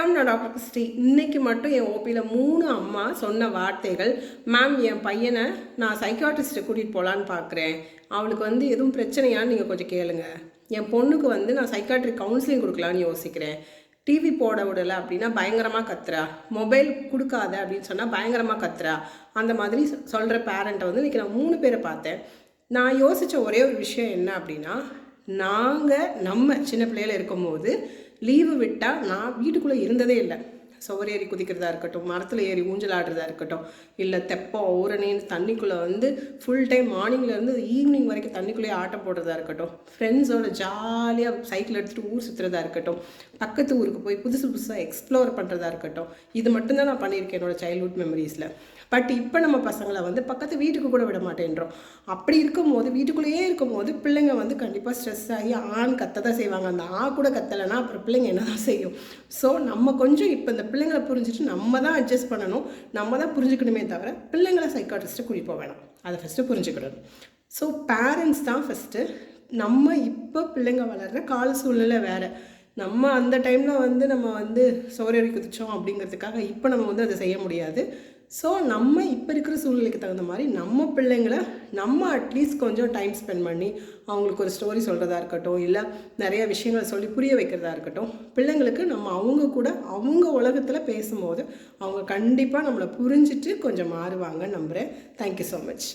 வணக்கம், நான் doctor Christie. இன்னைக்கு மட்டும் என் ஓபியில் 3 அம்மா சொன்ன வார்த்தைகள். மேம், என் பையனை நான் சைக்காட்ரிஸ்ட்டை கூட்டிகிட்டு போகலான்னு பார்க்குறேன். அவளுக்கு எதுவும் பிரச்சனையான்னு நீங்கள் கொஞ்சம் கேளுங்க. என் பொண்ணுக்கு நான் சைக்காட்ரிக் கவுன்சிலிங் கொடுக்கலான்னு யோசிக்கிறேன். டிவி போட விடலை அப்படின்னா பயங்கரமாக கத்துறா. மொபைல் கொடுக்காத அப்படின்னு சொன்னால் பயங்கரமாக கத்துறா. அந்த மாதிரி சொல்கிற பேரண்ட்டை இன்றைக்கி நான் 3 பேரை பார்த்தேன். நான் யோசித்த ஒரே ஒரு விஷயம் என்ன அப்படின்னா, நம்ம சின்ன பிள்ளைகள் இருக்கும்போது லீவு விட்டால் நான் வீட்டுக்குள்ளே இருந்ததே இல்லை. சுவர் ஏறி குதிக்கிறதா இருக்கட்டும், மரத்தில் ஏறி ஊஞ்சல் ஆடுறதா இருக்கட்டும், இல்லை தெப்பம் ஊரணின்னு தண்ணிக்குள்ளே ஃபுல் டைம் மார்னிங்லேருந்து ஈவினிங் வரைக்கும் தண்ணிக்குள்ளேயே ஆட்டம் போடுறதா இருக்கட்டும், ஃப்ரெண்ட்ஸோட ஜாலியாக சைக்கிள் எடுத்துகிட்டு ஊர் சுற்றுறதா இருக்கட்டும், பக்கத்து ஊருக்கு போய் புதுசாக எக்ஸ்ப்ளோர் பண்ணுறதா இருக்கட்டும், இது மட்டும்தான் நான் பண்ணியிருக்கேன் என்னோடய சைல்ட்ஹுட் மெமரிஸில். பட் இப்போ நம்ம பசங்களை பக்கத்து வீட்டுக்கு கூட விட மாட்டேன்றோம். அப்படி இருக்கும்போது வீட்டுக்குள்ளேயே இருக்கும்போது பிள்ளைங்க கண்டிப்பாக ஸ்ட்ரெஸ் ஆகி ஆண் கத்த தான் செய்வாங்க. அந்த கூட கத்தலைன்னா அப்புறம் பிள்ளைங்க என்ன தான் செய்யும்? ஸோ நம்ம கொஞ்சம் இப்போ இந்த பிள்ளைங்களை புரிஞ்சுட்டு நம்ம தான் அட்ஜஸ்ட் பண்ணணும், நம்ம தான் புரிஞ்சுக்கணுமே தவிர பிள்ளைங்களை சைக்காட்ரிஸ்ட்டை கூட்டிகிட்டு போக வேணாம். அதை ஃபஸ்ட்டு புரிஞ்சுக்கிடணும். ஸோ பேரண்ட்ஸ் தான் ஃபஸ்ட்டு. நம்ம இப்போ பிள்ளைங்க வளர்கிற கால சூழ்நிலை வேறு. நம்ம அந்த டைமில் நம்ம சோறேறி குதித்தோம் அப்படிங்கிறதுக்காக இப்போ நம்ம அதை செய்ய முடியாது. ஸோ நம்ம இப்போ இருக்கிற சூழ்நிலைக்கு தகுந்த மாதிரி நம்ம பிள்ளைங்களை நம்ம அட்லீஸ்ட் கொஞ்சம் டைம் ஸ்பெண்ட் பண்ணி அவங்களுக்கு ஒரு ஸ்டோரி சொல்கிறதா இருக்கட்டும், இல்லை நிறைய விஷயங்களை சொல்லி புரிய வைக்கிறதா இருக்கட்டும், பிள்ளைங்களுக்கு நம்ம அவங்க கூட அவங்க உலகத்தில் பேசும்போது அவங்க கண்டிப்பாக நம்மளை புரிஞ்சுட்டு கொஞ்சம் மாறுவாங்கன்னு நம்புகிறேன். Thank you so much.